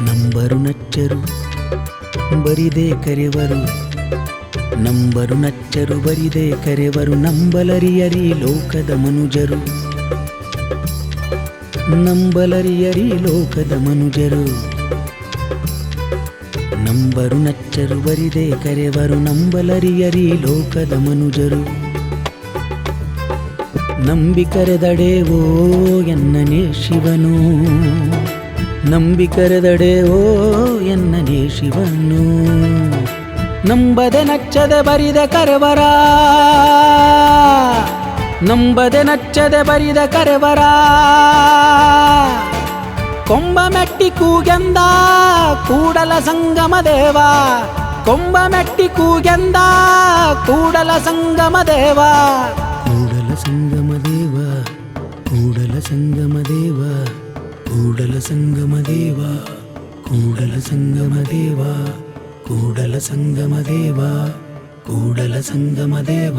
Number ನಚ್ಚರು ಬರಿದೆ ಕರೆವರು, number ನಚ್ಚರು ಬರಿದೆ ಕರೆವರು, ನಂಬಲರಿಯರಿ ಲೋಕದ ಮನುಜರು, ನಂಬಲರಿಯರಿ ಲೋಕದ ಮನುಜರು. Number ನಚ್ಚರು ಬರಿದೆ ಕರೆವರು, ನಂಬಲರಿಯರಿ ಲೋಕದ ಮನುಜರು. ನಂಬಿ ಕರೆದಡೆ ಓ ಎನ್ನನೇ ಶಿವನು, ನಂಬಿ ಕರೆದಡೆ ಓ ಎನ್ನನೇ ಶಿವನು. ನಂಬದೆ ನಚ್ಚದೆ ಬರಿದ ಕರೆವರ, ನಂಬದೆ ನಚ್ಚದೆ ಬರಿದ ಕರೆವರ. ಕೊಂಬ ಮೆಟ್ಟಿ ಕೂಗೆಂದ ಕೂಡಲ ಸಂಗಮ ದೇವ, ಕೊಂಬ ಮೆಟ್ಟಿ ಕೂಗೆಂದ ಕೂಡಲ ಸಂಗಮ ದೇವ. ಕೂಡಲ ಸಂಗಮ ದೇವ, ಕೂಡಲ ಸಂಗಮ ದೇವ, ಕೂಡಲ ಸಂಗಮ ದೇವ, ಕೂಡಲ ಸಂಗಮ ದೇವ, ಕೂಡಲ ಸಂಗಮ ದೇವ, ಕೂಡಲ ಸಂಗಮ ದೇವ.